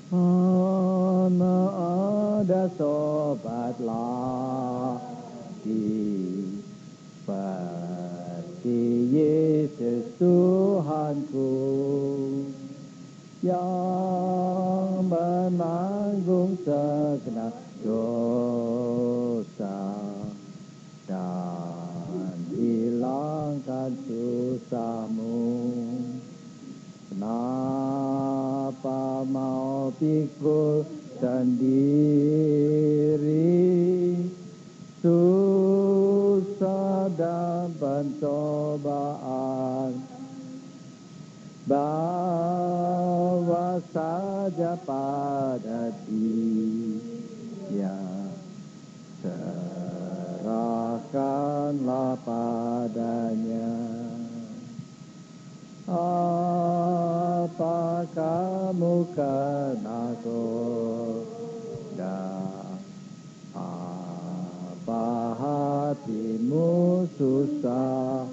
Mana ada sobat lagi seperti Yesus Tuhanku yang menanggung segenap dosa dan hilangkan susahmu. Kenapa mau pikul sendiri susah dan pencobaan? Bawa saja pada Dia, serahkanlah padanya. Apa kamu kena goda? Apa hatimu susah?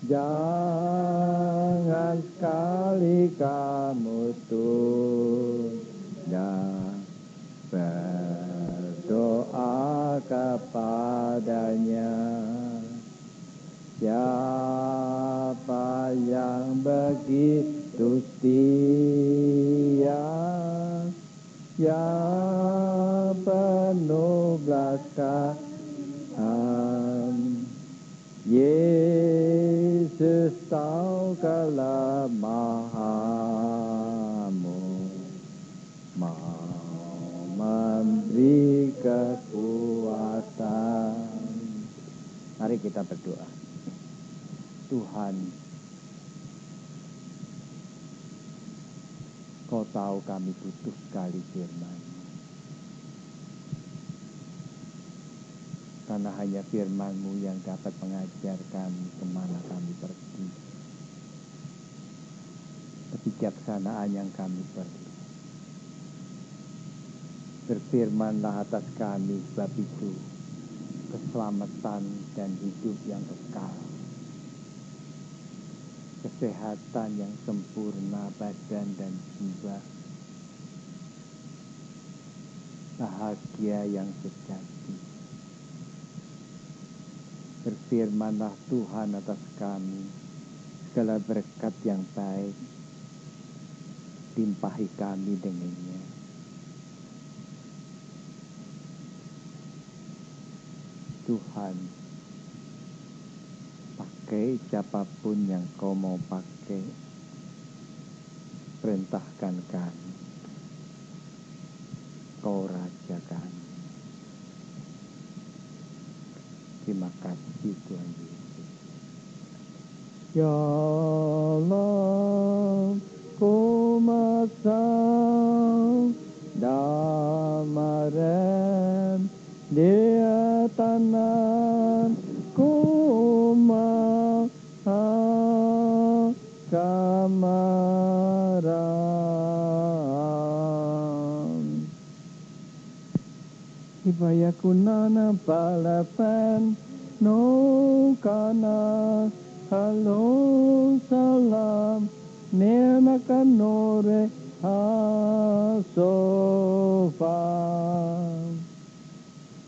Jangan sekali kamu tunda, berdoa kepadanya. Siapa yang begitu setia, yang penuh belas kasihan? Yesus tahu kelemahanmu, mau memberi kekuatan. Mari kita berdoa. Tuhan, Kau tahu kami butuh sekali firman-Mu. Karena hanya firman-Mu yang dapat mengajar kami kemana kami pergi. Kebijaksanaan yang kami perlu. Berfirmanlah atas kami, sebab itu keselamatan dan hidup yang kekal. Kesehatan yang sempurna badan dan jiwa. Bahagia yang sejati. Berfirmanlah Tuhan atas kami, segala berkat yang baik, limpahi kami dengannya. Tuhan, pakai siapapun yang Kau mau pakai, perintahkan kami, Kau Raja kami. Terima kasih Tuhan Yesus. Ya Allah, Ku masang damaren dia tanam, Ku maha kamaran. Ibaya kunana palapan no kana halo salam nema kanore hasofa.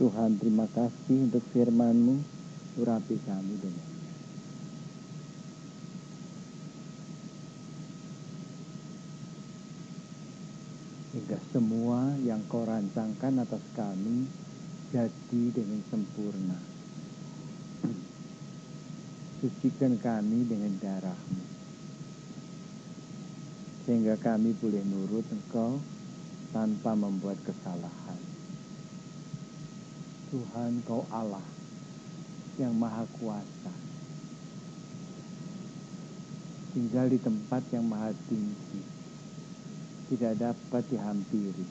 Tuhan, terima kasih untuk firman-Mu. Urapi kami dengannya. Hingga semua yang Kau rancangkan atas kami jadi dengan sempurna. Sucikan kami dengan darah-Mu, sehingga kami boleh nurut Engkau tanpa membuat kesalahan. Tuhan, Kau Allah yang maha kuasa, tinggal di tempat yang maha tinggi, tidak dapat dihampiri.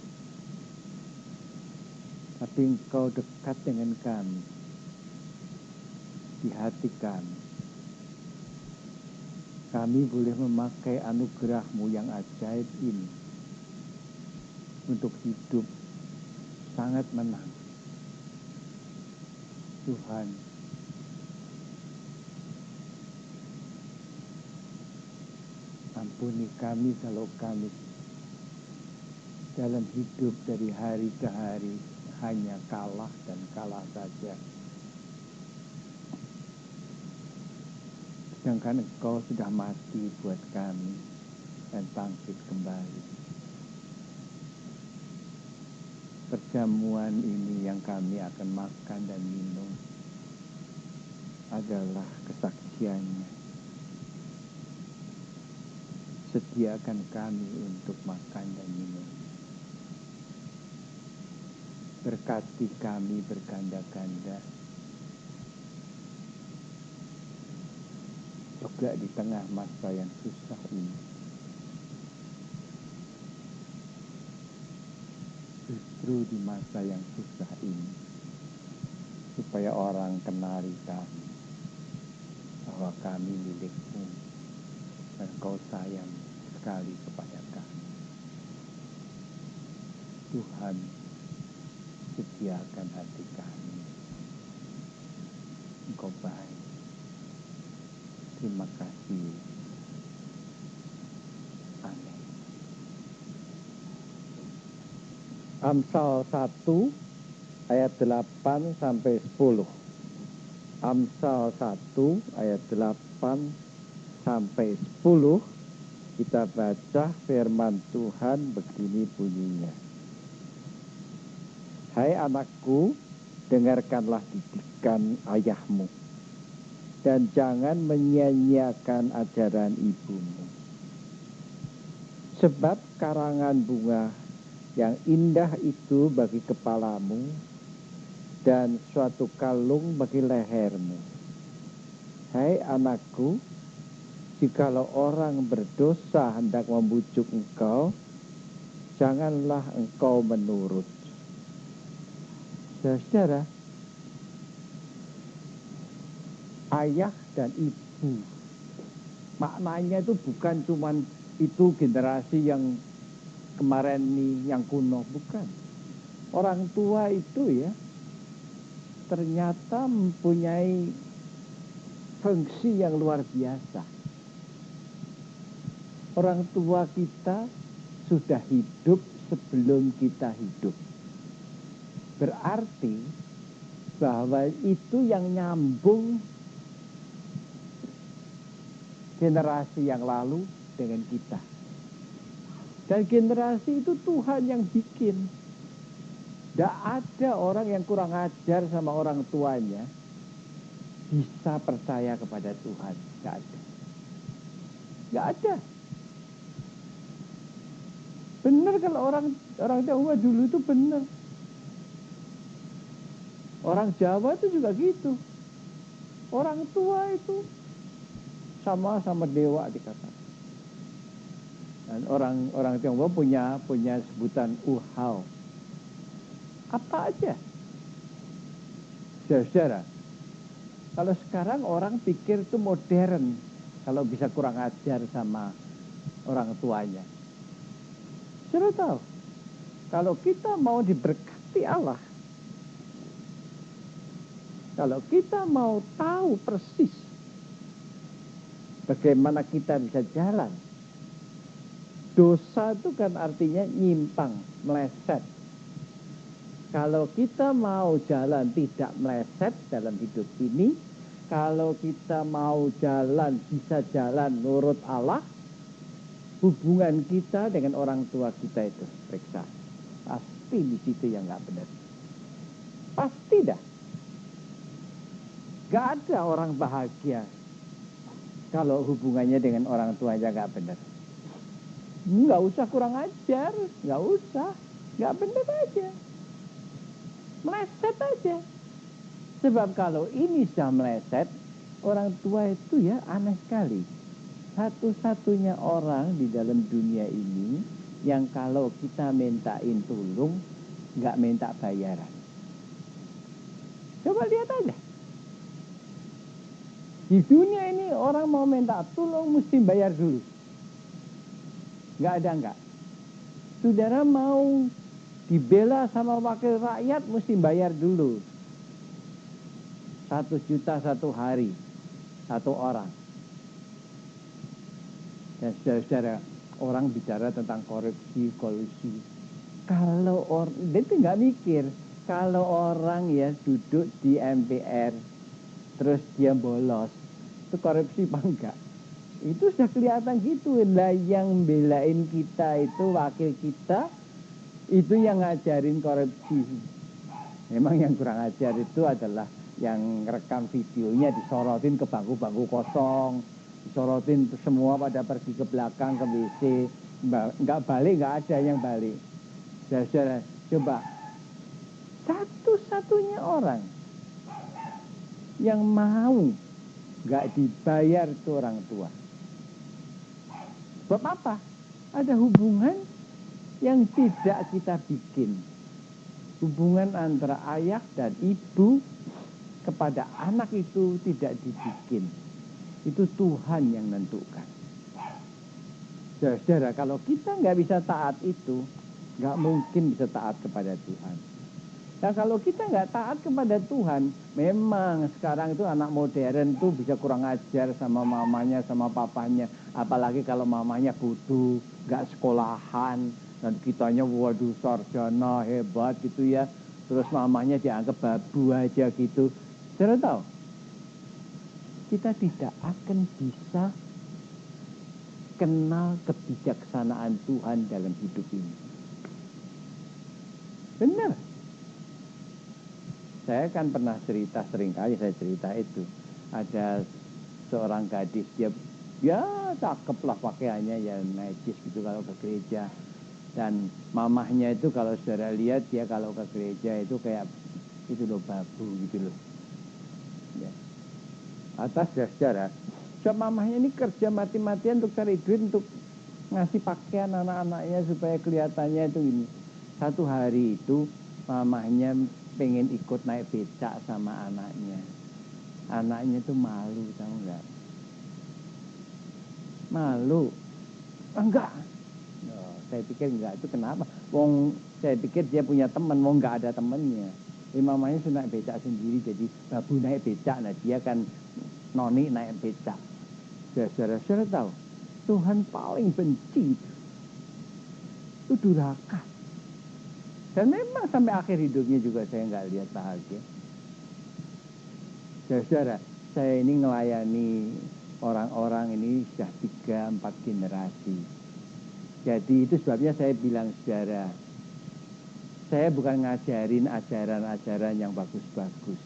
Tapi Engkau dekat dengan kami, di hati kami. Kami boleh memakai anugerah-Mu yang ajaib ini untuk hidup sangat menang. Tuhan, ampuni kami kalau kami dalam hidup dari hari ke hari hanya kalah dan kalah saja. Sedangkan Engkau sudah mati buat kami dan bangkit kembali. Perjamuan ini yang kami akan makan dan minum adalah kesaksiannya. Sediakan kami untuk makan dan minum. Berkati kami berganda-ganda. Juga di tengah masa yang susah ini. Justru di masa yang susah ini. Supaya orang kenali kami. Bahwa kami milik-Mu. Dan Kau sayang sekali kepada kami. Tuhan, sediakan hati kami. Engkau baik. Terima kasih. Amin. Amsal 1 ayat 8 sampai 10. Amsal 1 ayat 8 sampai 10. Kita baca firman Tuhan begini bunyinya. Hai anakku, dengarkanlah didikan ayahmu, dan jangan menyia-nyiakan ajaran ibumu. Sebab karangan bunga yang indah itu bagi kepalamu, dan suatu kalung bagi lehermu. Hai anakku, jikalau orang berdosa hendak membujuk engkau, janganlah engkau menurut. Saudara, ayah dan ibu, maknanya itu bukan cuman itu generasi yang kemarin nih, yang kuno, bukan. Orang tua itu ya, ternyata mempunyai fungsi yang luar biasa. Orang tua kita sudah hidup sebelum kita hidup. Berarti bahwa itu yang nyambung generasi yang lalu dengan kita. Dan generasi itu Tuhan yang bikin. Tidak ada orang yang kurang ajar sama orang tuanya bisa percaya kepada Tuhan. Tidak ada. Tidak ada. Benar kalau orang Jawa dulu itu benar. Orang Jawa itu juga gitu. Orang tua itu sama-sama dewa dikatakan. Dan orang Tionghoa punya sebutan uhau. Apa aja. Saudara, kalau sekarang orang pikir itu modern, kalau bisa kurang ajar sama orang tuanya. Saudara tahu, kalau kita mau diberkati Allah, kalau kita mau tahu persis bagaimana kita bisa jalan, dosa itu kan artinya nyimpang, meleset. Kalau kita mau jalan tidak meleset dalam hidup ini, kalau kita mau jalan, bisa jalan menurut Allah, hubungan kita dengan orang tua kita itu periksa. Pasti di situ yang nggak benar. Pasti dah. Gak ada orang bahagia kalau hubungannya dengan orang tuanya gak benar. Gak usah kurang ajar, gak usah, gak benar aja, meleset aja. Sebab kalau ini sudah meleset, orang tua itu ya aneh sekali. Satu-satunya orang di dalam dunia ini yang kalau kita mintain tolong gak minta bayaran. Coba lihat aja. Di dunia ini orang mau minta tolong mesti bayar dulu. Nggak ada nggak. Saudara mau dibela sama wakil rakyat mesti bayar dulu. 1 juta 1 hari. 1 orang. Dan saudara-saudara, orang bicara tentang korupsi, kolusi. Kalau dia itu nggak mikir, kalau orang ya duduk di MPR, terus dia bolos, itu korupsi apa enggak? Itu sudah kelihatan gitu. Lah yang belain kita itu wakil kita, itu yang ngajarin korupsi. Memang yang kurang ajar itu adalah yang rekam videonya disorotin ke bangku-bangku kosong, disorotin semua pada pergi ke belakang ke WC, nggak balik, nggak ada yang balik. Saudara, coba satu-satunya orang yang mau nggak dibayar itu orang tua. Sebab apa? Ada hubungan yang tidak kita bikin. Hubungan antara ayah dan ibu kepada anak itu tidak dibikin. Itu Tuhan yang menentukan. Saudara, kalau kita nggak bisa taat itu, nggak mungkin bisa taat kepada Tuhan. Nah kalau kita nggak taat kepada Tuhan, memang sekarang itu anak modern tuh bisa kurang ajar sama mamanya, sama papanya. Apalagi kalau mamanya kudu, nggak sekolahan, dan kitanya waduh sarjana hebat gitu ya. Terus mamanya dianggap babu aja gitu. Saudara tahu, kita tidak akan bisa kenal kebijaksanaan Tuhan dalam hidup ini. Benar. Saya kan pernah cerita, seringkali saya cerita itu. Ada seorang gadis, dia ya cakep lah pakaiannya, ya najis gitu kalau ke gereja. Dan mamahnya itu kalau saudara lihat, dia kalau ke gereja itu kayak itu loh, babu gitu loh. Ya. Atas saudara, so mamahnya ini kerja mati-matian untuk cari duit, untuk ngasih pakaian anak-anaknya supaya kelihatannya itu ini. Satu hari itu mamahnya pengen ikut naik becak sama anaknya. Anaknya tuh malu, tahu nggak? Malu. Enggak. Oh, saya pikir enggak, itu kenapa? Saya pikir dia punya teman, nggak ada temannya. Mamanya sudah naik becak sendiri, jadi babu naik becak. Nah dia kan noni naik becak. Saudara-saudara tahu, Tuhan paling benci itu durhaka. Dan memang sampai akhir hidupnya juga saya nggak lihat bahagia. Saudara, saya ini melayani orang-orang ini sudah 3-4 generasi. Jadi itu sebabnya saya bilang saudara, saya bukan ngajarin ajaran-ajaran yang bagus-bagus.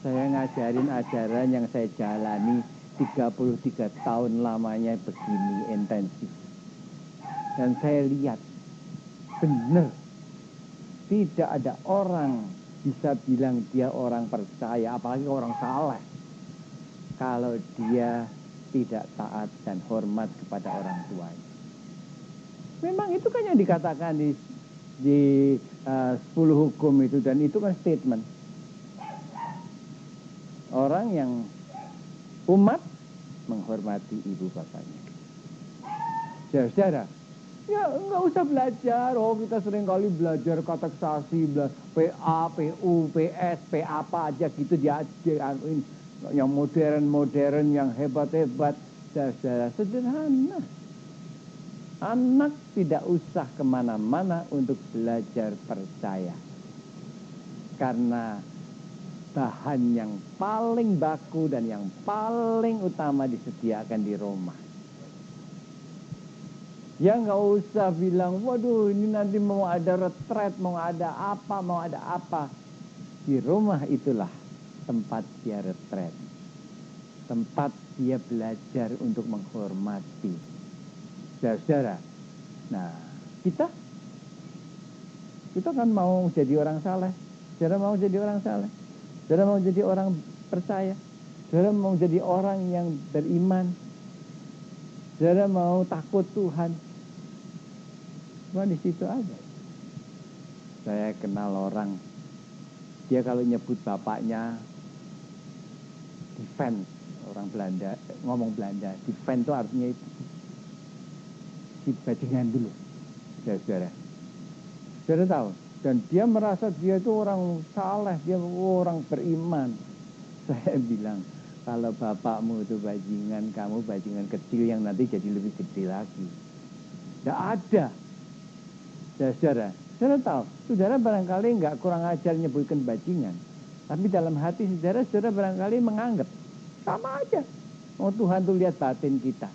Saya ngajarin ajaran yang saya jalani 33 tahun lamanya begini intensif. Dan saya lihat, benar, tidak ada orang bisa bilang dia orang percaya, apalagi orang saleh, kalau dia tidak taat dan hormat kepada orang tuanya. Memang itu kan yang dikatakan di 10 hukum itu, dan itu kan statement. Orang yang umat menghormati ibu bapaknya. Saudara, ya nggak usah belajar. Oh kita sering kali belajar kateksasi, PA, PU, PS, P apa aja gitu diajar. Yang modern-modern, yang hebat-hebat. Saudara, sederhana. Anak tidak usah kemana-mana untuk belajar percaya. Karena bahan yang paling baku dan yang paling utama disediakan di Roma. Ya nggak usah bilang, waduh ini nanti mau ada retret, mau ada apa. Di rumah itulah tempat dia retret. Tempat dia belajar untuk menghormati. Saudara, nah kita kan mau jadi orang saleh. Saudara mau jadi orang saleh. Saudara mau jadi orang percaya. Saudara mau jadi orang yang beriman. Saudara mau takut Tuhan. Cuma di situ aja. Saya kenal orang, dia kalau nyebut bapaknya defend, orang Belanda, ngomong Belanda, defend itu artinya itu dibandingkan dulu. Saudara. Saudara tahu, dan dia merasa dia itu orang saleh, dia orang beriman. Saya bilang, kalau bapakmu itu bajingan, kamu bajingan kecil yang nanti jadi lebih gede lagi. Tidak ada. Saudara, saudara tahu, saudara barangkali nggak kurang ajar nyebutkan bajingan. Tapi dalam hati saudara, saudara barangkali menganggap sama aja. Oh, Tuhan tuh lihat batin kita.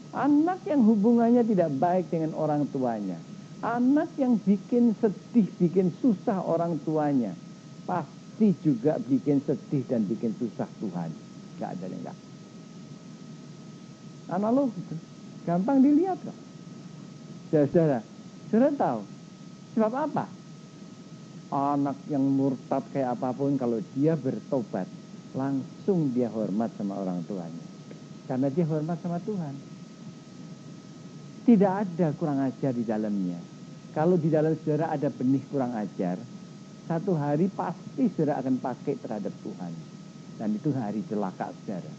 Anak yang hubungannya tidak baik dengan orang tuanya, anak yang bikin sedih, bikin susah orang tuanya, pasti juga bikin sedih dan bikin susah Tuhan. Gak ada yang enggak. Analog itu gampang dilihat kok. Saudara, saudara tahu sebab apa? Anak yang murtad kayak apapun, kalau dia bertobat, langsung dia hormat sama orang tuanya. Karena dia hormat sama Tuhan. Tidak ada kurang ajar di dalamnya. Kalau di dalam saudara ada benih kurang ajar, satu hari pasti saudara akan pakai terhadap Tuhan. Dan itu hari celaka saudara.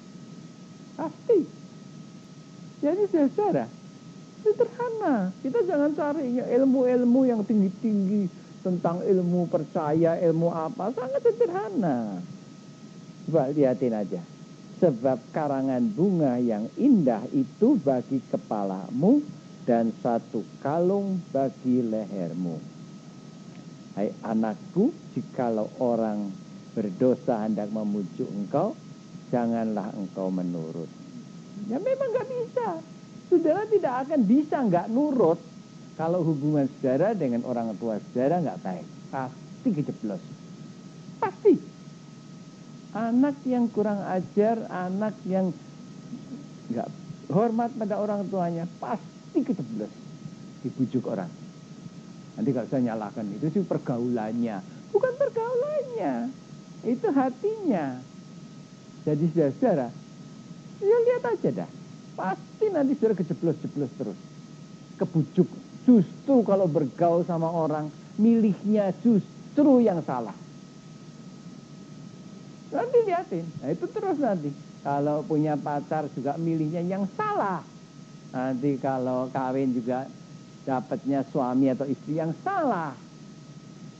Pasti. Jadi saudara, sederhana. Kita jangan cari ilmu-ilmu yang tinggi-tinggi tentang ilmu percaya, ilmu apa. Sangat sederhana. Coba lihatin aja. Sebab karangan bunga yang indah itu bagi kepalamu dan satu kalung bagi lehermu. Hai anakku, jikalau orang berdosa hendak memujuk engkau, janganlah engkau menurut. Ya memang gak bisa. Saudara tidak akan bisa gak nurut kalau hubungan saudara dengan orang tua saudara gak baik. Pasti kejeblos. Pasti. Anak yang kurang ajar, anak yang gak hormat pada orang tuanya, pasti kejeblos. Dibujuk orang. Nanti gak usah nyalakan, itu sih pergaulannya. Bukan pergaulannya. Itu hatinya. Jadi saudara, ya lihat aja dah. Pasti nanti saudara kejeblos-jeblos terus. Kebujuk. Justru kalau bergaul sama orang, milihnya justru yang salah. Nanti lihatin. Nah itu terus nanti. Kalau punya pacar juga milihnya yang salah. Nanti kalau kawin juga dapatnya suami atau istri yang salah.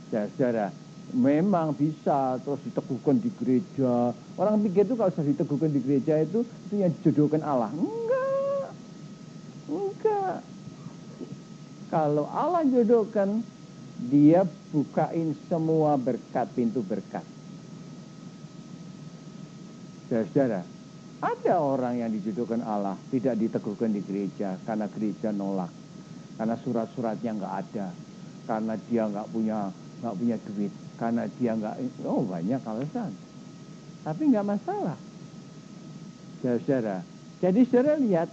Saudara, memang bisa terus diteguhkan di gereja. Orang pikir itu kalau sudah diteguhkan di gereja itu yang dijodohkan Allah. Enggak. Kalau Allah jodohkan, dia bukain semua berkat, pintu berkat. Saudara, ada orang yang dijodohkan Allah tidak diteguhkan di gereja karena gereja nolak, karena surat-suratnya nggak ada, karena dia nggak punya duit, karena dia nggak, banyak alasan. Tapi nggak masalah, saudara. Jadi saudara lihat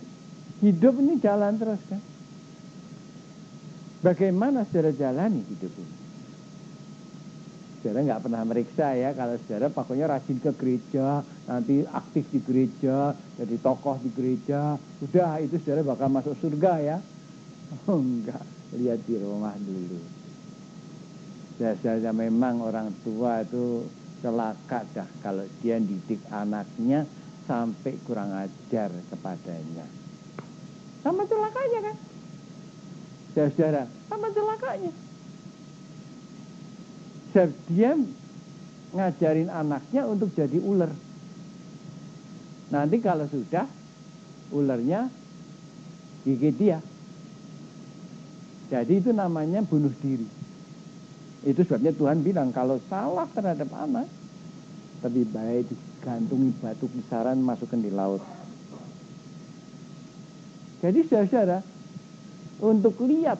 hidup ini jalan terus kan? Bagaimana saudara jalani hidup ini? Saudara nggak pernah meriksa ya, kalau saudara pokoknya rajin ke gereja, nanti aktif di gereja, jadi tokoh di gereja, udah itu saudara bakal masuk surga ya. Oh enggak, lihat di rumah dulu. Saudara memang orang tua itu celaka dah kalau dia didik anaknya sampai kurang ajar kepadanya. Sama celakanya kan? Saudara, sama celakanya. Dia ngajarin anaknya untuk jadi ular. Nanti kalau sudah, ularnya gigit dia. Jadi itu namanya bunuh diri. Itu sebabnya Tuhan bilang, kalau salah terhadap anak, lebih baik digantungi batu kisaran, masukkan di laut. Jadi saudara, untuk lihat,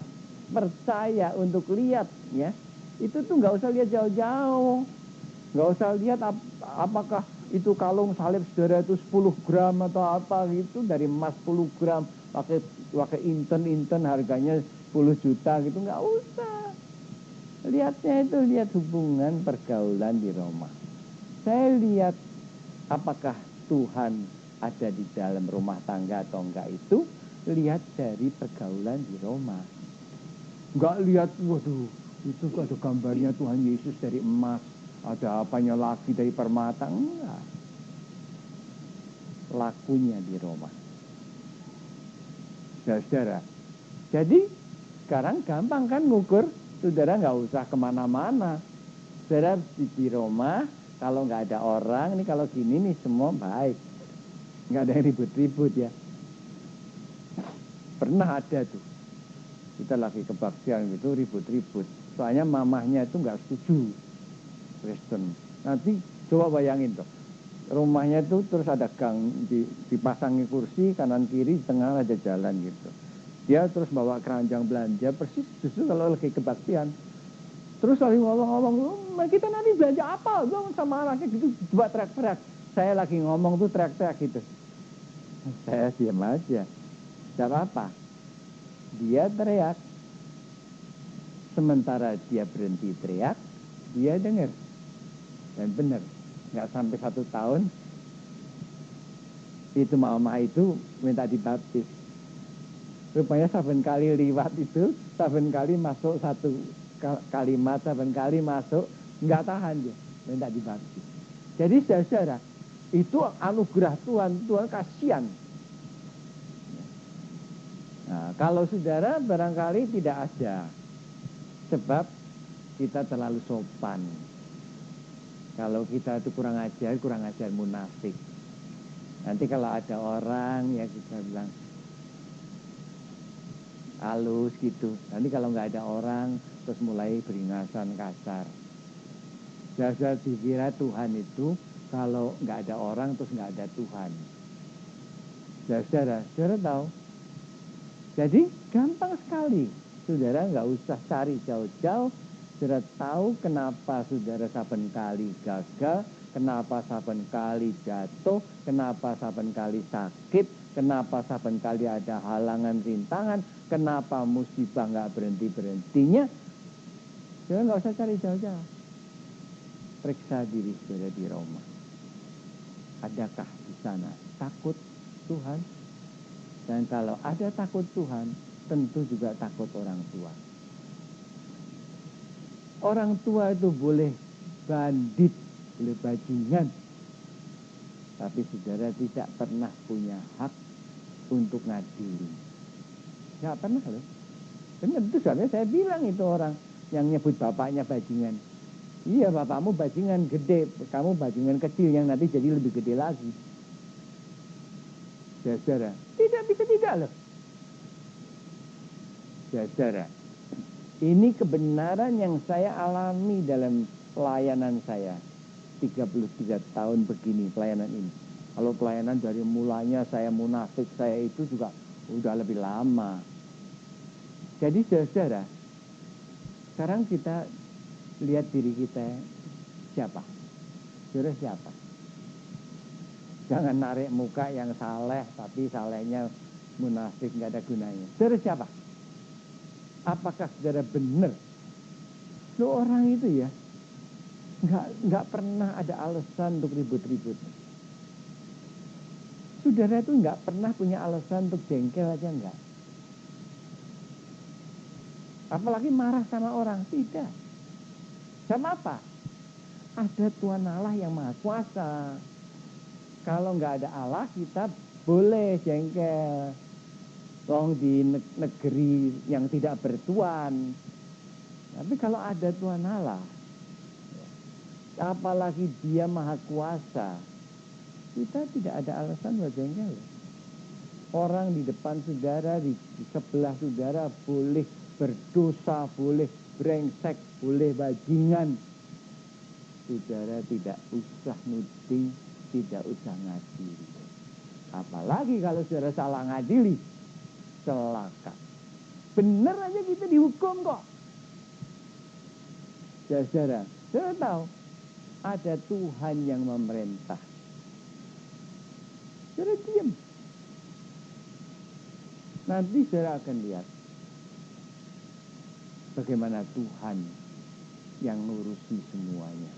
percaya, untuk lihat, ya, itu tuh nggak usah lihat jauh-jauh, nggak usah lihat apakah itu kalung salib saudara itu 10 gram atau apa gitu, dari emas 10 gram, pakai inten harganya 10 juta gitu, nggak usah. Lihatnya itu lihat hubungan pergaulan di rumah. Saya lihat apakah Tuhan ada di dalam rumah tangga atau enggak, itu lihat dari pergaulan di rumah. Enggak lihat, waduh, itu ada gambarnya Tuhan Yesus dari emas, ada apanya lagi dari permata. Enggak. Lakunya di rumah. Saudara, jadi sekarang gampang kan ngukur. Saudara nggak usah kemana-mana. Saudara di rumah, kalau nggak ada orang, ini kalau gini nih semua baik. Nggak ada yang ribut-ribut ya. Pernah ada tuh. Kita lagi kebaktian gitu, ribut-ribut. Soalnya mamahnya itu nggak setuju Kristen. Nanti coba bayangin tuh, rumahnya itu terus ada gang, dipasangi kursi kanan kiri, di tengah ada jalan gitu. Dia terus bawa keranjang belanja, persis justru kalau lagi kebaktian. Terus lagi ngomong-ngomong, kita nanti belanja apa? Bang, sama anaknya gitu, coba teriak-teriak. Saya lagi ngomong tuh teriak-teriak gitu. Saya diam aja. Tidak apa-apa. Dia teriak. Sementara dia berhenti teriak, dia dengar. Dan benar. Nggak sampai 1 tahun, itu mama itu minta dibaptis. Rupanya saben kali liwat itu, saben kali masuk satu kalimat, saben kali masuk, nggak tahan dia, minta dibaptis. Jadi saudara, itu anugerah Tuhan, Tuhan kasihan. Nah, kalau saudara barangkali tidak ada, sebab kita terlalu sopan. Kalau kita itu kurang ajar munafik. Nanti kalau ada orang ya kita bilang halus gitu. Nanti kalau nggak ada orang terus mulai beringasan kasar. Saya dikira Tuhan itu kalau nggak ada orang terus nggak ada Tuhan. Saudara tahu. Jadi gampang sekali. Saudara nggak usah cari jauh-jauh. Saudara tahu kenapa saudara saben kali gagal, kenapa saben kali jatuh, kenapa saben kali sakit, kenapa saben kali ada halangan rintangan, kenapa musibah nggak berhenti-berhentinya. Saudara nggak usah cari jauh-jauh. Periksa diri saudara di Roma. Adakah di sana takut Tuhan? Dan kalau ada takut Tuhan, tentu juga takut orang tua. Orang tua itu boleh bandit, boleh bajingan. Tapi saudara tidak pernah punya hak untuk ngadili. Tidak pernah loh. Benar, itu soalnya saya bilang itu orang yang nyebut bapaknya bajingan. Iya, bapakmu bajingan gede, kamu bajingan kecil yang nanti jadi lebih gede lagi. Saudara, tidak bisa tidak loh. Saudara, ini kebenaran yang saya alami dalam pelayanan saya. 33 tahun begini pelayanan ini. Kalau pelayanan dari mulanya saya munafik, saya itu juga udah lebih lama. Jadi saudara, sekarang kita lihat diri kita siapa? Saudara siapa? Jangan narik muka yang saleh, tapi salehnya munafik, nggak ada gunanya. Saudara siapa? Apakah saudara benar? Lo orang itu ya, nggak pernah ada alasan untuk ribut-ribut. Saudara itu nggak pernah punya alasan untuk jengkel aja nggak. Apalagi marah sama orang, tidak. Sama apa? Ada Tuhan Allah yang Maha Kuasa. Kalau nggak ada Allah, kita boleh jengkel. Wong di negeri yang tidak bertuan. Tapi kalau ada Tuhan Allah, apalagi Dia Maha Kuasa, kita tidak ada alasan buat jengkel. Orang di depan saudara, di sebelah saudara boleh berdosa, boleh brengsek, boleh bajingan. Saudara tidak usah nuding, tidak usah ngadili. Apalagi kalau saudara salah ngadili, celaka. Bener aja kita dihukum kok. Saudara tahu ada Tuhan yang memerintah. Saudara diam. Nanti saudara akan lihat bagaimana Tuhan yang ngurusi semuanya.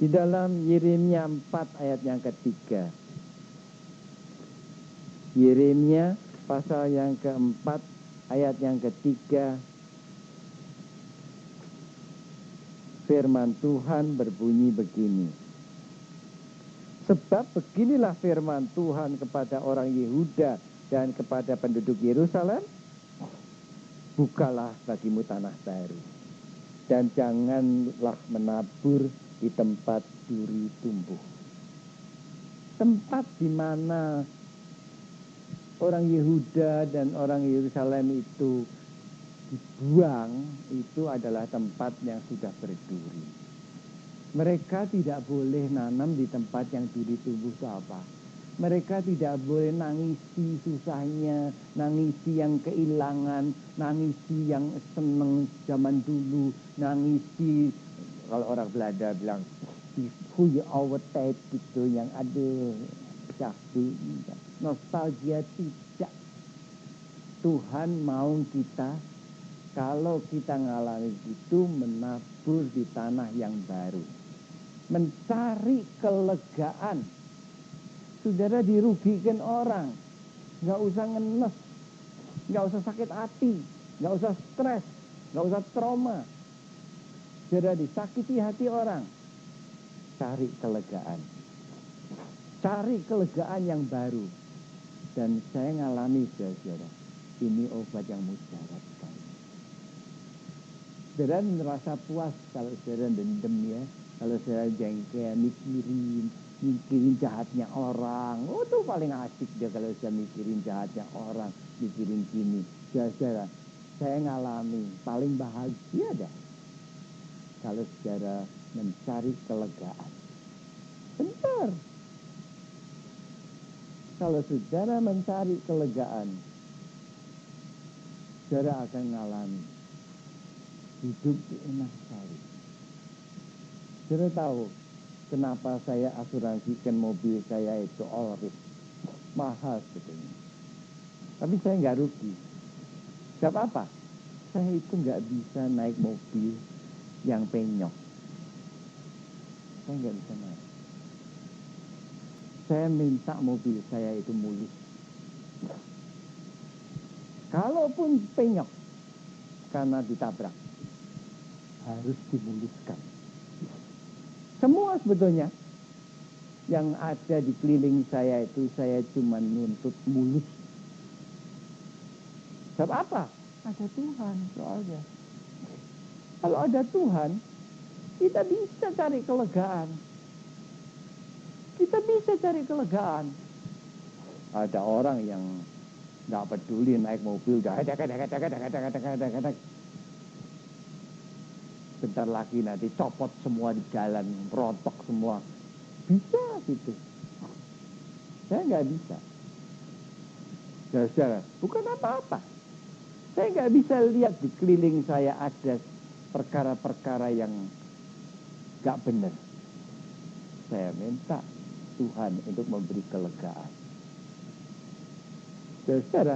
Di dalam Yeremia 4 ayat yang ketiga. Yeremia pasal yang keempat ayat yang ketiga. Firman Tuhan berbunyi begini. Sebab beginilah firman Tuhan kepada orang Yehuda dan kepada penduduk Yerusalem. Bukalah bagimu tanah baru. Dan janganlah menabur di tempat duri tumbuh. Tempat di mana orang Yehuda dan orang Yerusalem itu dibuang, itu adalah tempat yang sudah berduri. Mereka tidak boleh nanam di tempat yang duri tumbuh itu apa? Mereka tidak boleh nangisi susahnya, nangisi yang kehilangan, nangisi yang seneng zaman dulu, nangisi kalau orang Belanda bilang difuy awet gitu, yang ada syahdu, nostalgia tidak. Tuhan mau kita, kalau kita ngalami itu, menabur di tanah yang baru, mencari kelegaan. Saudara, dirugikan orang, nggak usah ngenes, nggak usah sakit hati, nggak usah stres, nggak usah trauma. Saudara, disakiti hati orang, cari kelegaan. Cari kelegaan yang baru. Dan saya ngalami, saudara, ini obat yang mujarab sekali. Saudara merasa puas kalau saudara dendam ya, kalau saudara jengkel, mikirin jahatnya orang. Oh, itu paling asik dia kalau saya mikirin jahatnya orang, mikirin gini. Saudara, saya ngalami paling bahagia dah kalau saudara mencari kelegaan. Bentar. Kalau saudara mencari kelegaan, saudara akan ngalami hidup enak sekali. Saudara tahu kenapa saya asuransikan mobil saya itu all risk, mahal sebetulnya. Tapi saya nggak rugi. Gak apa-apa. Saya itu nggak bisa naik mobil yang penyok. Saya nggak bisa naik. Saya minta mobil saya itu mulus. Kalaupun penyok karena ditabrak, harus dimuluskan. Semua sebetulnya yang ada di keliling saya itu, saya cuma nuntut mulus. Sebab apa? Ada Tuhan soalnya. Kalau ada Tuhan, kita bisa cari kelegaan. Kita bisa cari kelegaan. Ada orang yang nggak peduli naik mobil, bentar lagi nanti copot semua di jalan, rontok semua. Bisa gitu. Saya nggak bisa. Saudara, bukan apa-apa. Saya nggak bisa lihat di keliling saya ada perkara-perkara yang nggak benar. Saya minta Tuhan untuk memberi kelegaan. Saudara,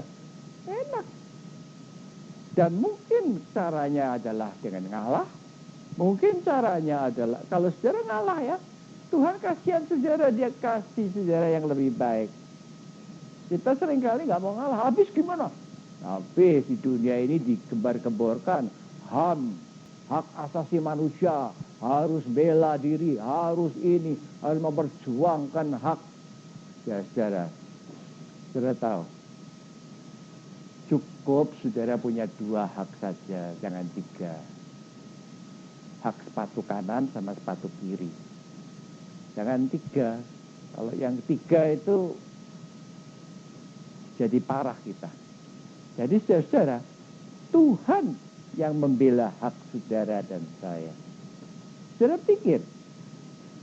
enak. Dan mungkin caranya adalah dengan ngalah. Mungkin caranya adalah, kalau saudara ngalah ya, Tuhan kasihan saudara, dia kasih saudara yang lebih baik. Kita seringkali nggak mau ngalah. Habis gimana? Habis di dunia ini digembar-gemborkan HAM, hak asasi manusia, harus bela diri, harus ini, harus memperjuangkan hak. Ya saudara, saudara tahu, cukup saudara punya 2 hak saja, jangan 3. Hak sepatu kanan sama sepatu kiri. Jangan 3. Kalau yang 3 itu jadi parah kita. Jadi saudara, Tuhan yang membela hak saudara dan saya. Saudara pikir,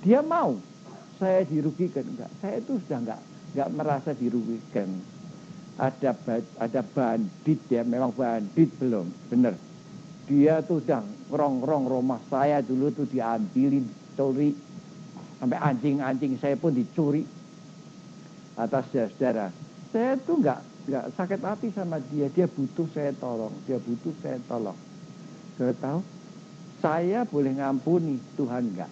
dia mau saya dirugikan? Enggak, saya itu sudah enggak merasa dirugikan. Ada bandit ya, memang bandit belum, benar. Dia tuh udah ngerong-ngerong rumah saya dulu tuh, diambilin, curi. Sampai anjing-anjing saya pun dicuri. Atas saudara, saya tuh enggak sakit hati sama dia. Dia butuh saya tolong, dia butuh saya tolong. Saudara tahu, saya boleh ngampuni, Tuhan enggak.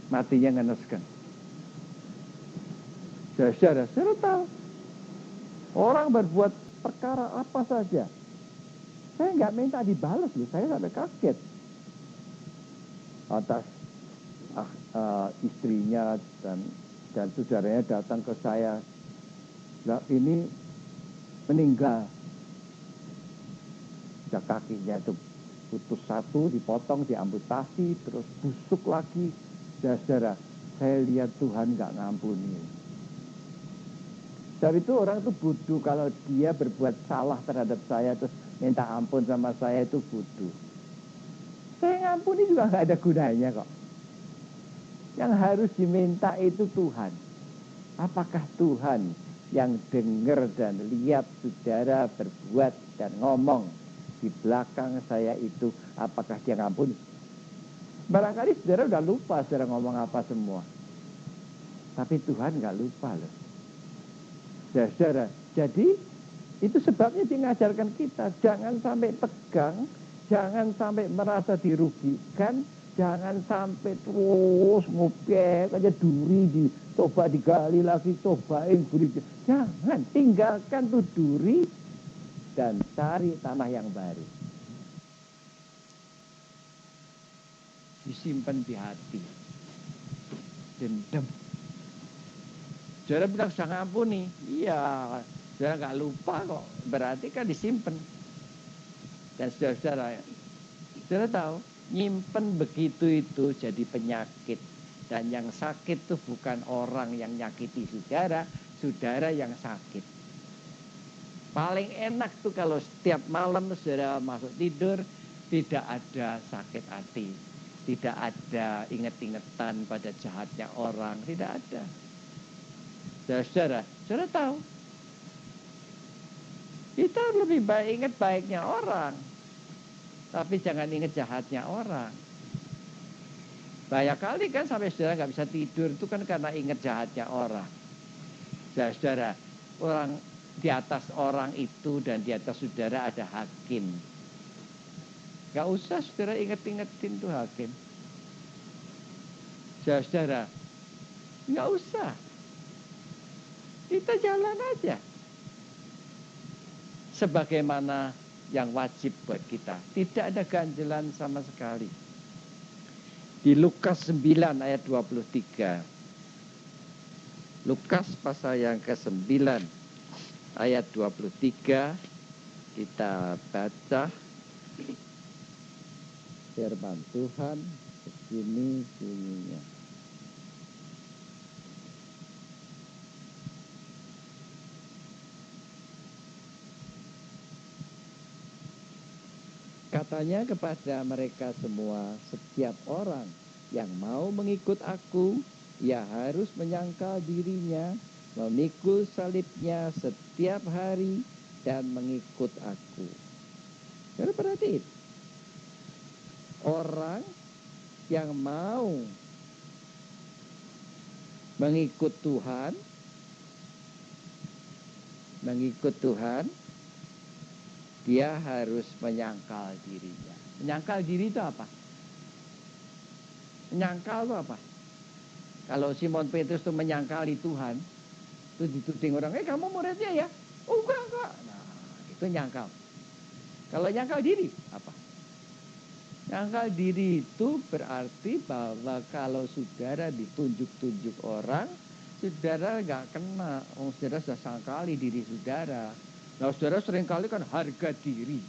Matinya ngeneskan. Saudara tahu, orang berbuat perkara apa saja, saya nggak minta dibalas loh, saya sampai kaget. Atas istrinya dan saudaranya datang ke saya, nah, ini meninggal, udah kakinya itu putus 1, dipotong, diamputasi, terus busuk lagi. Saudara, saya lihat Tuhan nggak ngampuni. Sebab itu orang itu bodoh kalau dia berbuat salah terhadap saya terus minta ampun sama saya, itu bodoh. Saya ngampuni juga nggak ada gunanya kok. Yang harus diminta itu Tuhan. Apakah Tuhan yang dengar dan lihat saudara berbuat dan ngomong di belakang saya itu, apakah dia ngampuni? Barangkali saudara udah lupa saudara ngomong apa semua. Tapi Tuhan nggak lupa loh. Saudara, jadi itu sebabnya dia ngajarkan kita jangan sampai tegang, jangan sampai merasa dirugikan, jangan sampai terus ngopek aja duri, coba digali lagi, cobain duri. Jangan, tinggalkan tuh duri dan cari tanah yang baru. Disimpan di hati. Dendam. Saudara bilang saya ngampuni. Iya, saudara nggak lupa kok. Berarti kan disimpan. Dan saudara tahu, nyimpen begitu itu jadi penyakit. Dan yang sakit itu bukan orang yang nyakiti saudara, saudara yang sakit. Paling enak tuh kalau setiap malam saudara masuk tidur, tidak ada sakit hati. Tidak ada inget-ingetan pada jahatnya orang, tidak ada. Saudara tahu, kita lebih baik ingat baiknya orang, tapi jangan ingat jahatnya orang. Banyak kali kan sampai saudara nggak bisa tidur itu kan karena ingat jahatnya orang. Saudara, orang di atas orang itu dan di atas saudara ada hakim. Nggak usah saudara inget-ingetin tuh hakim. Saudara, nggak usah. Kita jalan aja. Sebagaimana yang wajib buat kita. Tidak ada ganjelan sama sekali. Di Lukas 9 ayat 23. Lukas pasal yang ke-9 ayat 23. Kita baca firman Tuhan begini bunyinya. Katanya kepada mereka semua, setiap orang yang mau mengikut aku, ia harus menyangkal dirinya, memikul salibnya setiap hari, dan mengikut aku. Jadi perhatiin, orang yang mau mengikut Tuhan, dia harus menyangkal dirinya. Menyangkal diri itu apa? Menyangkal itu apa? Kalau Simon Petrus itu menyangkali Tuhan, itu dituding orang, kamu muridnya ya? Oh enggak. Nah, itu nyangkal. Kalau nyangkal diri, apa? Nyangkal diri itu berarti bahwa kalau saudara ditunjuk-tunjuk orang, saudara nggak kena. Saudara sudah sangkali diri saudara. Nah, saudara seringkali kan harga diri.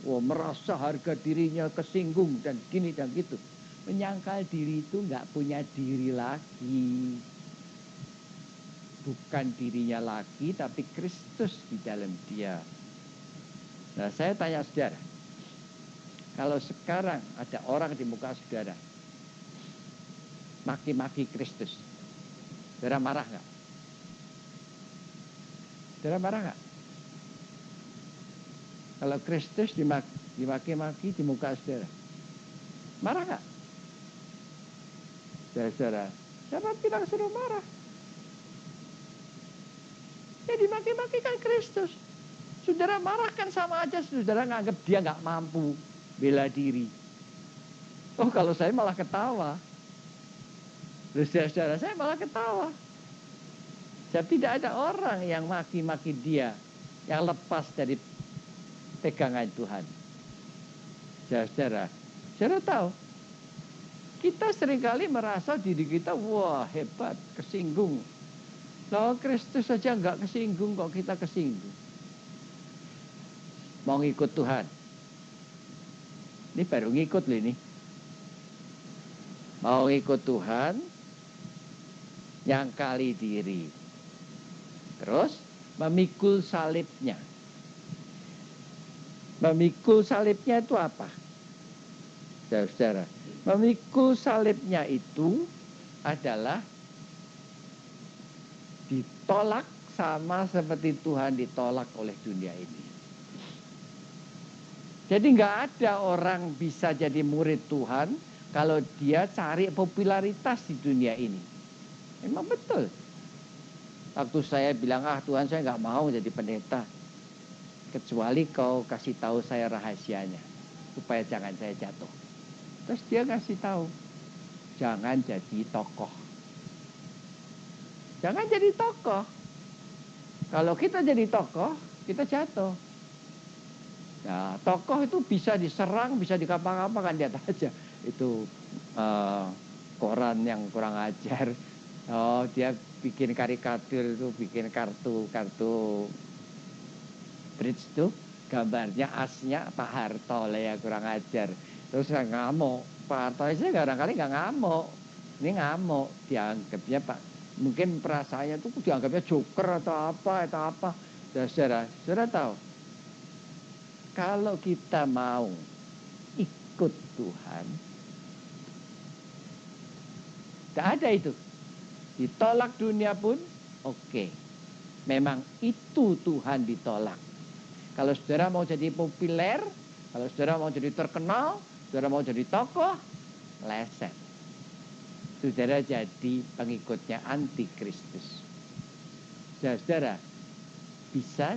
Merasa harga dirinya kesinggung dan gini dan gitu. Menyangkal diri itu nggak punya diri lagi. Bukan dirinya lagi, tapi Kristus di dalam dia. Nah, saya tanya saudara, kalau sekarang ada orang di muka saudara maki-maki Kristus, saudara marah nggak? Saudara marah nggak? Kalau Kristus dimaki-maki di muka saudara, marah nggak? Saudara, siapa bilang suruh marah? Ya dimaki-maki kan Kristus. Saudara marah kan sama aja saudara nganggap dia nggak mampu bela diri. Oh kalau saya malah ketawa. Saudara saya malah ketawa. Sebab tidak ada orang yang maki-maki dia yang lepas dari pegangan Tuhan. Saudara tahu, kita seringkali merasa diri kita wah hebat, kesinggung. Kalau Kristus saja nggak kesinggung, kok kita kesinggung. Mau ngikut Tuhan. Ini baru ngikut loh ini. Mau ngikut Tuhan, nyangkali diri. Terus memikul salibnya. Memikul salibnya itu apa? Saudara, memikul salibnya itu adalah ditolak sama seperti Tuhan ditolak oleh dunia ini. Jadi nggak ada orang bisa jadi murid Tuhan kalau dia cari popularitas di dunia ini. Memang betul. Waktu saya bilang, Tuhan saya nggak mau jadi pendeta. Kecuali kau kasih tahu saya rahasianya. Supaya jangan saya jatuh. Terus dia kasih tahu. Jangan jadi tokoh. Jangan jadi tokoh. Kalau kita jadi tokoh, kita jatuh. Nah, tokoh itu bisa diserang, bisa dikapa-kapakan, lihat aja. Itu koran yang kurang ajar. Oh, dia bikin karikatur itu, bikin kartu bridge tuh, gambarnya asnya Pak Harto lah ya, kurang ajar. Terus saya ngamuk. Pak Harto aja barangkali nggak ngamuk. Ini ngamuk, dianggapnya Pak. Mungkin perasaannya tuh dianggapnya joker atau apa. Saudara tahu. Kalau kita mau ikut Tuhan, tidak ada itu. Ditolak dunia pun, oke. Memang itu Tuhan ditolak. Kalau saudara mau jadi populer, kalau saudara mau jadi terkenal, saudara mau jadi tokoh, leset. Saudara jadi pengikutnya antikristus. Saudara bisa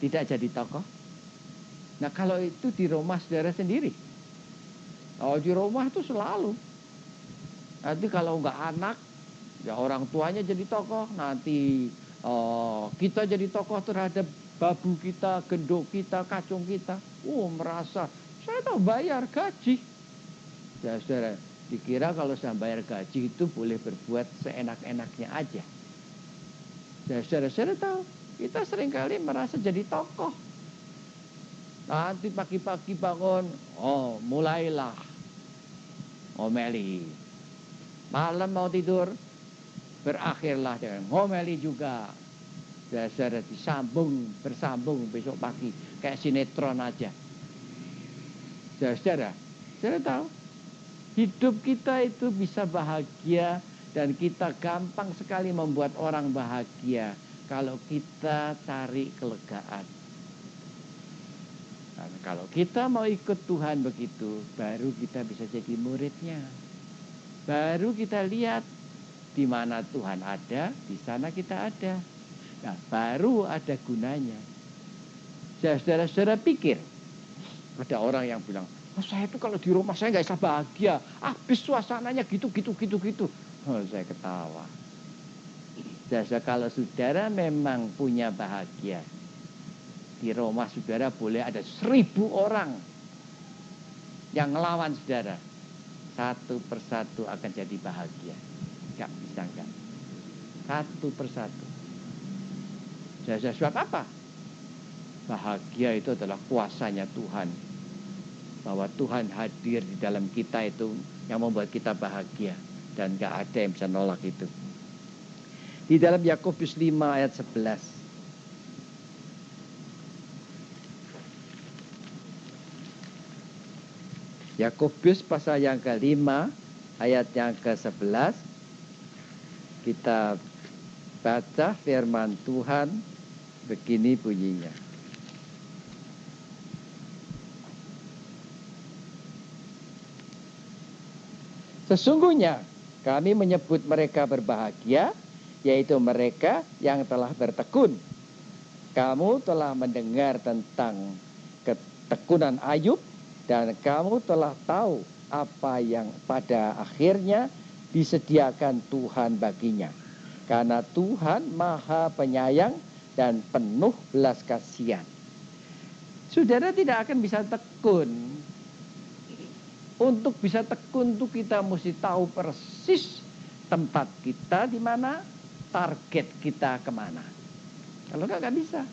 tidak jadi tokoh. Nah kalau itu di rumah saudara sendiri. Oh di rumah itu selalu. Nanti kalau nggak anak, ya orang tuanya jadi tokoh. Nanti kita jadi tokoh terhadap babu kita, genduk kita, kacung kita. Merasa saya tahu bayar gaji. Ya saudara, dikira kalau saya bayar gaji itu boleh berbuat seenak-enaknya aja. Ya saudara tahu. Kita seringkali merasa jadi tokoh. Nanti pagi-pagi bangun, mulailah ngomeli. Malam mau tidur, berakhirlah dengan ngomeli juga. Saudara bersambung besok pagi. Kayak sinetron aja. Saudara tahu, hidup kita itu bisa bahagia dan kita gampang sekali membuat orang bahagia. Kalau kita cari kelegaan. Dan kalau kita mau ikut Tuhan begitu, baru kita bisa jadi muridnya. Baru kita lihat di mana Tuhan ada, di sana kita ada. Nah, baru ada gunanya. Saudara-saudara pikir, ada orang yang bilang, saya itu kalau di rumah saya nggak bisa bahagia. Habis suasananya gitu. Saya ketawa. Kalau saudara memang punya bahagia, di rumah saudara boleh ada 1000 orang yang ngelawan saudara. Satu persatu akan jadi bahagia. Gak bisa enggak. Satu persatu. Sebab apa? Bahagia itu adalah kuasanya Tuhan. Bahwa Tuhan hadir di dalam kita itu yang membuat kita bahagia. Dan gak ada yang bisa nolak itu. Di dalam Yakobus 5 ayat 11. Yakobus pasal yang ke-5 ayat yang ke-11. Kita baca firman Tuhan, begini bunyinya. Sesungguhnya kami menyebut mereka berbahagia, yaitu mereka yang telah bertekun. Kamu telah mendengar tentang ketekunan Ayub, dan kamu telah tahu apa yang pada akhirnya disediakan Tuhan baginya. Karena Tuhan Maha Penyayang dan penuh belas kasihan. Saudara tidak akan bisa tekun. Untuk bisa tekun itu kita mesti tahu persis tempat kita di mana, target kita kemana. Kalau nggak bisa.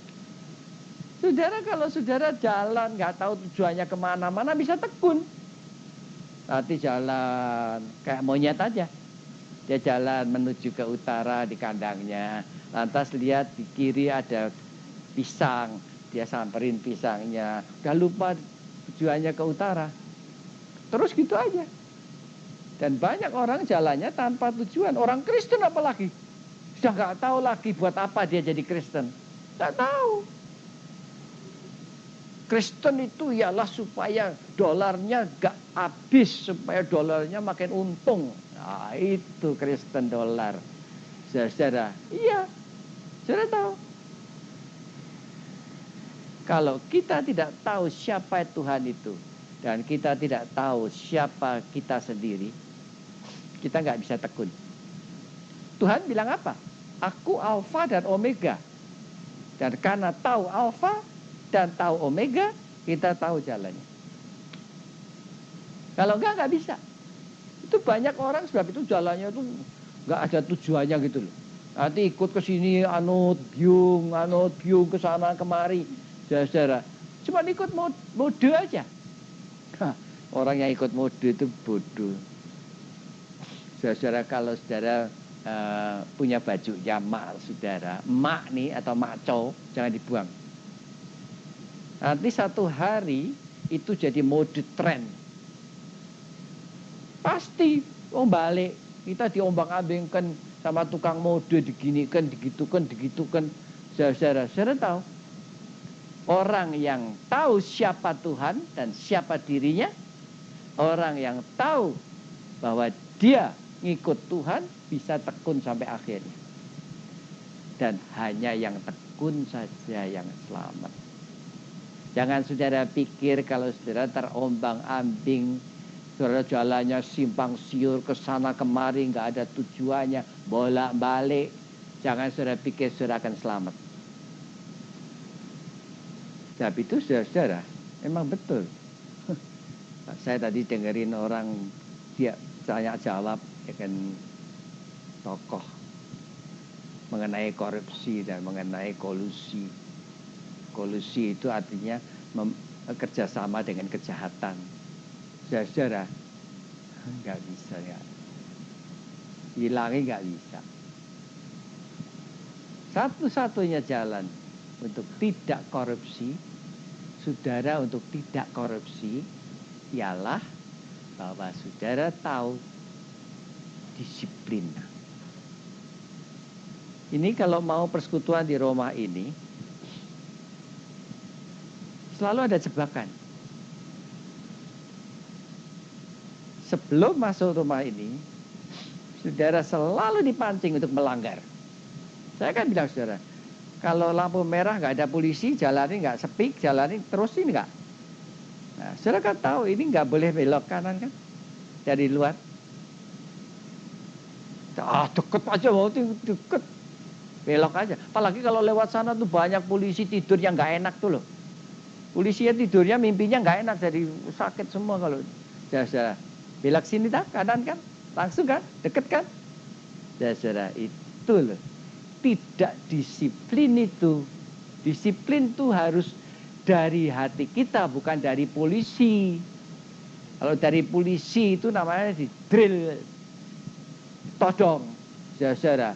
Saudara, kalau saudara jalan nggak tahu tujuannya kemana, bisa tekun. Nanti jalan kayak monyet aja. Dia jalan menuju ke utara di kandangnya. Lantas lihat di kiri ada pisang. Dia samperin pisangnya. Udah lupa tujuannya ke utara. Terus gitu aja. Dan banyak orang jalannya tanpa tujuan. Orang Kristen apalagi. Sudah nggak tahu lagi buat apa dia jadi Kristen. Nggak tahu. Kristen itu ialah supaya dolarnya gak habis, supaya dolarnya makin untung. Nah, itu Kristen dolar. Saudara, iya, saudara tahu. Kalau kita tidak tahu siapa Tuhan itu, dan kita tidak tahu siapa kita sendiri, kita gak bisa tekun. Tuhan bilang apa? Aku Alfa dan Omega. Dan karena tahu Alfa dan tahu Omega, kita tahu jalannya. Kalau enggak bisa. Itu banyak orang sebab itu jalannya itu enggak ada tujuannya gitu loh. Nanti ikut ke sini anut biung ke sana kemari. Saudara, cuma ikut mode aja. Orang yang ikut mode itu bodoh. Saudara, kalau saudara punya baju mak saudara, mak nih atau makco, jangan dibuang. Nanti satu hari itu jadi mode tren. Pasti balik. Kita diombang-ambingkan sama tukang mode, diginikan, digitukan. Saudara tahu? Orang yang tahu siapa Tuhan dan siapa dirinya, orang yang tahu bahwa dia ngikut Tuhan bisa tekun sampai akhirnya. Dan hanya yang tekun saja yang selamat. Jangan saudara pikir kalau saudara terombang-ambing, saudara jalannya simpang siur ke sana kemari, nggak ada tujuannya, bolak-balik. Jangan saudara pikir saudara akan selamat. Tapi itu saudara, memang betul. Saya tadi dengerin orang dia tanya jawab dengan tokoh mengenai korupsi dan mengenai kolusi. Kolusi itu artinya kerjasama dengan kejahatan. Saudara, nggak bisa ya. Hilangin nggak bisa. Satu-satunya jalan untuk tidak korupsi, saudara untuk tidak korupsi, ialah bahwa saudara tahu disiplin. Ini kalau mau persekutuan di Roma ini, selalu ada jebakan. Sebelum masuk rumah ini, saudara selalu dipancing untuk melanggar. Saya kan bilang saudara, kalau lampu merah nggak ada polisi, jalanin nggak sepi, jalanin terusin nggak. Nah, saudara kan tahu ini nggak boleh belok kanan kan, dari luar. Deket aja, mau deket, belok aja. Apalagi kalau lewat sana tuh banyak polisi tidur yang nggak enak tuh loh. Polisinya tidurnya, mimpinya nggak enak, jadi sakit semua kalau saudara. Belok sini tak, kanan kan, langsung kan, deket kan. Saudara, itu loh. Tidak disiplin itu. Disiplin itu harus dari hati kita, bukan dari polisi. Kalau dari polisi itu namanya di drill, todong. Saudara,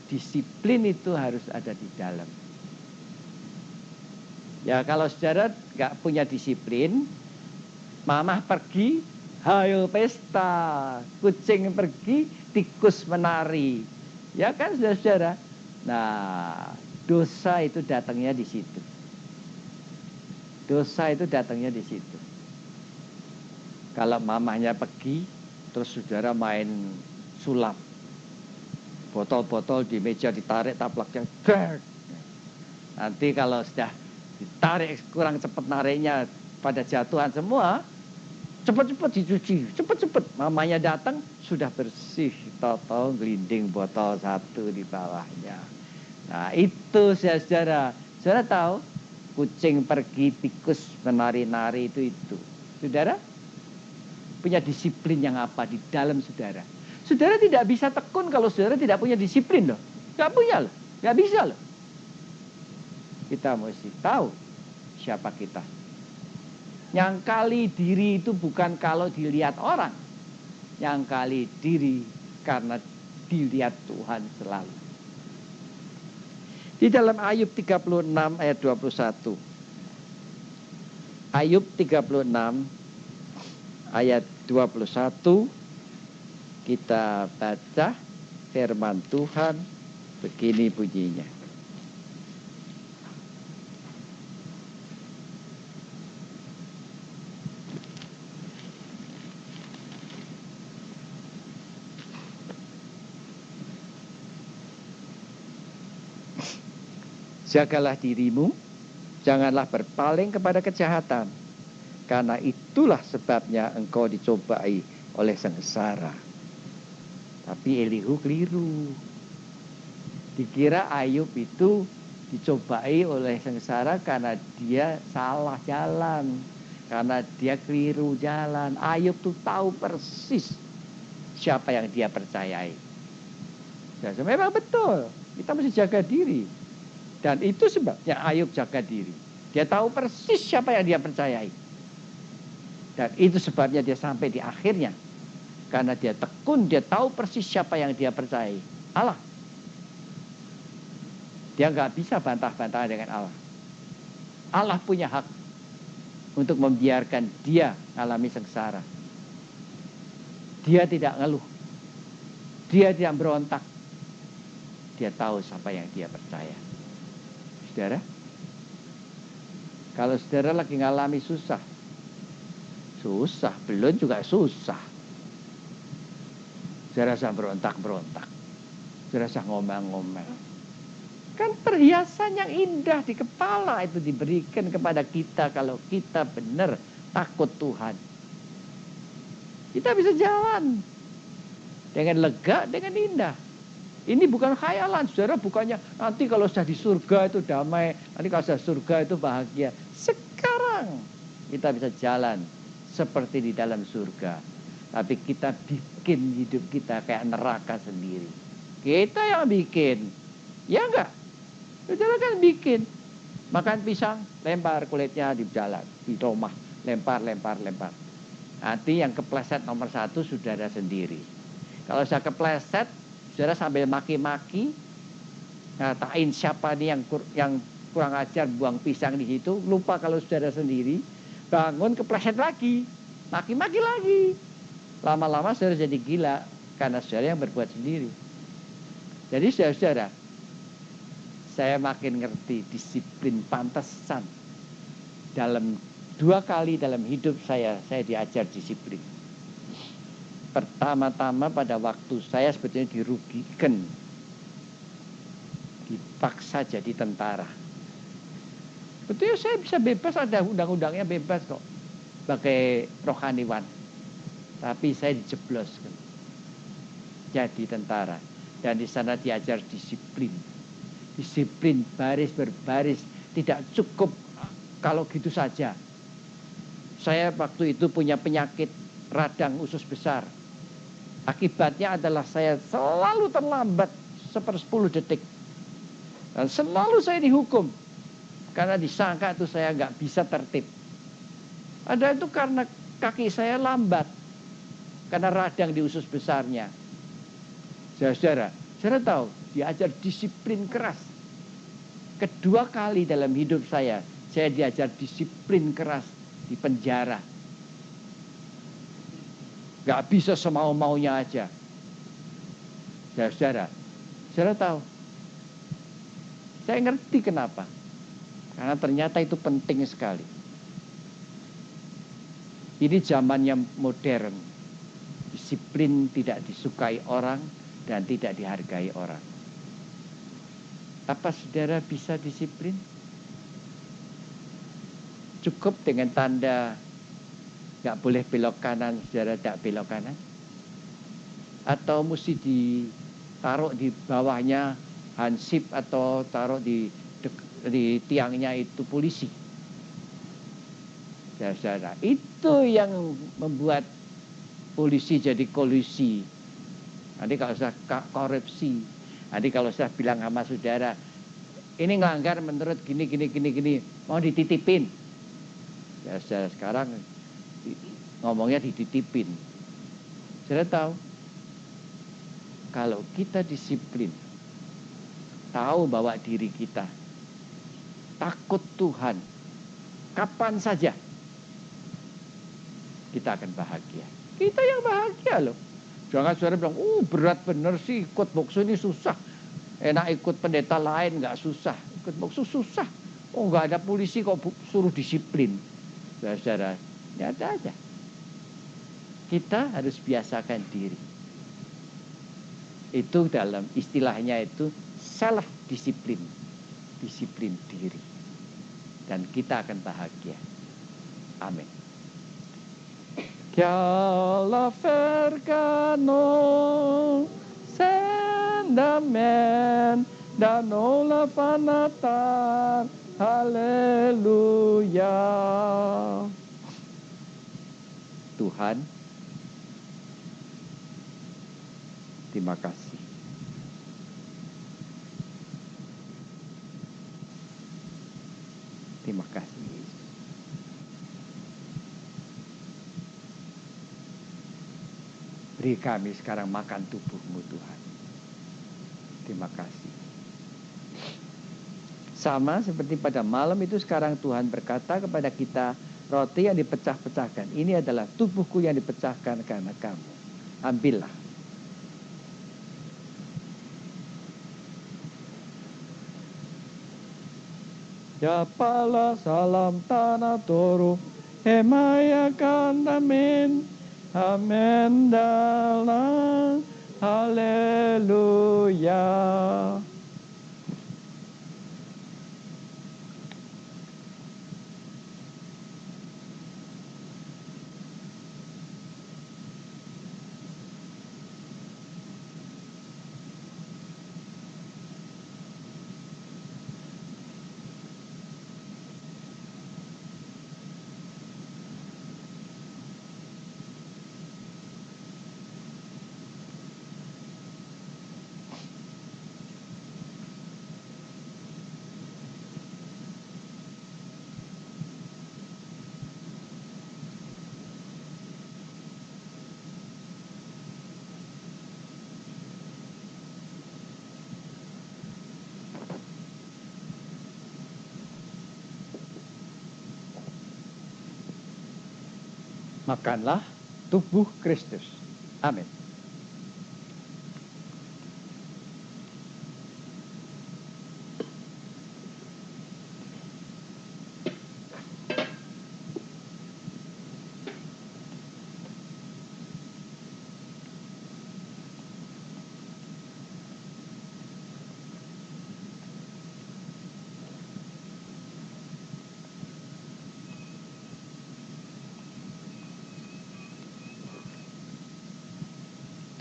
disiplin itu harus ada di dalam. Ya kalau saudara nggak punya disiplin, mamah pergi, hayo pesta, kucing pergi, tikus menari, ya kan saudara. Nah, dosa itu datangnya di situ. Dosa itu datangnya di situ. Kalau mamahnya pergi, terus saudara main sulap, botol-botol di meja ditarik, taplaknya, nanti kalau sudah ditarik kurang cepat nariknya pada jatuhan semua, cepat-cepat dicuci, cepat-cepat mamanya datang sudah bersih, tahu-tahu gelinding botol satu di bawahnya. Nah itu saudara tahu kucing pergi, tikus menari-nari itu. Saudara punya disiplin yang apa di dalam saudara? Saudara tidak bisa tekun kalau saudara tidak punya disiplin loh, nggak punya loh, nggak bisa loh. Kita mesti tahu siapa kita. Nyangkali diri itu bukan kalau dilihat orang. Nyangkali diri karena dilihat Tuhan selalu. Di dalam Ayub 36 ayat 21. Ayub 36 ayat 21, kita baca firman Tuhan, begini bunyinya. Jagalah dirimu, janganlah berpaling kepada kejahatan, karena itulah sebabnya engkau dicobai oleh sengsara. Tapi Elihu keliru. Dikira Ayub itu dicobai oleh sengsara karena dia salah jalan, karena dia keliru jalan. Ayub tuh tahu persis siapa yang dia percayai. Ya, memang betul, kita mesti jaga diri. Dan itu sebabnya Ayub jaga diri. Dia tahu persis siapa yang dia percayai. Dan itu sebabnya dia sampai di akhirnya. Karena dia tekun, dia tahu persis siapa yang dia percayai. Allah. Dia nggak bisa bantah-bantah dengan Allah. Allah punya hak untuk membiarkan dia alami sengsara. Dia tidak ngeluh. Dia tidak berontak. Dia tahu siapa yang dia percaya. Saudara, kalau saudara lagi ngalami susah, belum juga susah. Saudara rasa berontak-berontak, saudara rasa ngomel-ngomel. Kan perhiasan yang indah di kepala itu diberikan kepada kita kalau kita benar takut Tuhan. Kita bisa jalan dengan lega, dengan indah. Ini bukan khayalan, saudara, bukannya nanti kalau sudah di surga itu damai, nanti kalau sudah surga itu bahagia. Sekarang kita bisa jalan seperti di dalam surga. Tapi kita bikin hidup kita kayak neraka sendiri. Kita yang bikin. Ya enggak? Saudara kan bikin. Makan pisang, lempar kulitnya di jalan, di rumah. Lempar. Nanti yang kepleset nomor 1 saudara sendiri. Kalau saya kepleset, saudara sambil maki-maki, ngatain siapa nih yang kurang ajar buang pisang di situ, lupa kalau saudara sendiri, bangun kepleset lagi, maki-maki lagi. Lama-lama saudara jadi gila karena saudara yang berbuat sendiri. Jadi saudara, saya makin ngerti disiplin pantesan. Dalam 2 kali dalam hidup saya diajar disiplin. Pertama-tama pada waktu saya sebetulnya dirugikan, dipaksa jadi tentara. Betulnya saya bisa bebas, ada undang-undangnya bebas kok, pakai rohaniwan. Tapi saya dijebloskan jadi tentara, dan di sana diajar disiplin. Disiplin baris berbaris, tidak cukup kalau gitu saja. Saya waktu itu punya penyakit radang usus besar. Akibatnya adalah saya selalu terlambat 1/10 detik. Dan selalu saya dihukum. Karena disangka itu saya nggak bisa tertib. Ada itu karena kaki saya lambat. Karena radang di usus besarnya. Saudara tahu, diajar disiplin keras. Kedua kali dalam hidup saya diajar disiplin keras di penjara. Gak bisa semau-maunya aja. Saudara tahu. Saya ngerti kenapa. Karena ternyata itu penting sekali. Ini zaman yang modern. Disiplin tidak disukai orang dan tidak dihargai orang. Apa saudara bisa disiplin? Cukup dengan tanda gak boleh belok kanan, saudara tak belok kanan? Atau mesti ditaruh di bawahnya hansip atau taruh di tiangnya itu polisi? Saudara, itu yang membuat polisi jadi kolusi. Nanti kalau saya korupsi, nanti kalau saya bilang sama saudara, ini ngelanggar menurut gini, mau dititipin. Ya, sekarang ngomongnya dititipin. Saudara tahu, Kalau kita disiplin, tahu bahwa diri kita takut Tuhan, kapan saja kita akan bahagia. Kita yang bahagia loh. Jangan saudara bilang, berat bener sih ikut boksu ini susah. Enak ikut pendeta lain nggak susah. Ikut boksu susah. Nggak ada polisi kok suruh disiplin. Saudara, nyata aja. Kita harus biasakan diri. Itu dalam istilahnya itu self disiplin. Disiplin diri. Dan kita akan bahagia. Amin. Chiala vergano sendamen danola fanatar. Haleluya. Tuhan, terima kasih. Terima kasih. Beri kami sekarang makan tubuh-Mu Tuhan. Terima kasih. Sama seperti pada malam itu sekarang Tuhan berkata kepada kita, roti yang dipecah-pecahkan, ini adalah tubuhku yang dipecahkan karena kamu. Ambillah. Ya pala salam tanah toru, hemaya kandamin. Amen dalam haleluya. Makanlah tubuh Kristus. Amin.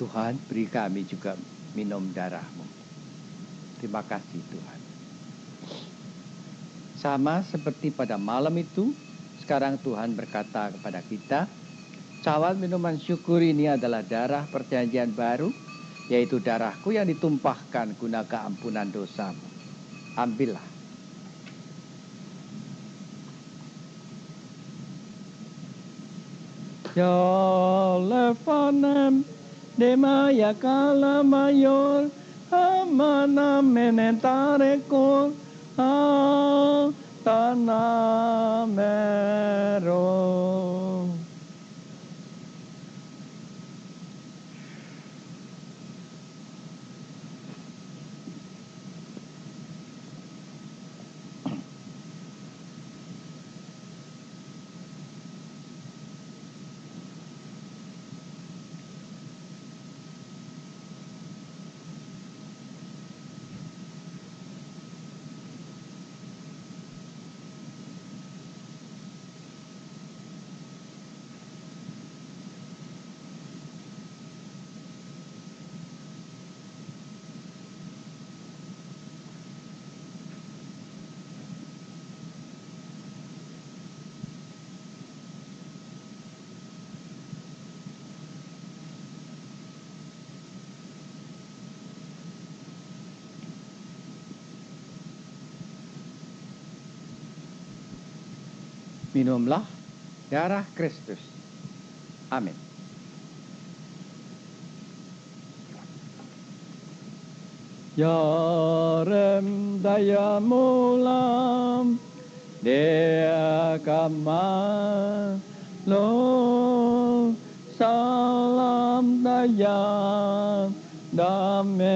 Tuhan, beri kami juga minum darah-Mu. Terima kasih Tuhan. Sama seperti pada malam itu, sekarang Tuhan berkata kepada kita, cawat minuman syukur ini adalah darah perjanjian baru, yaitu darahku yang ditumpahkan guna keampunan dosamu. Ambillah. Ya lefanem Demaya kala mayor amana menentarekor tanah mero. Minumlah darah Kristus. Amin. Ya Rem Daya Mulam Dea Kama Lo Salam Daya Damendara.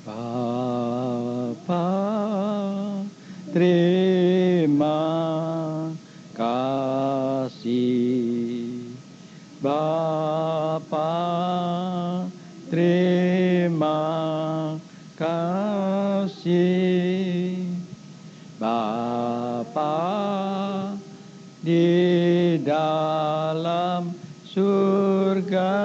Bapa, terima kasih. Bapa, terima kasih. Bapa di dalam surga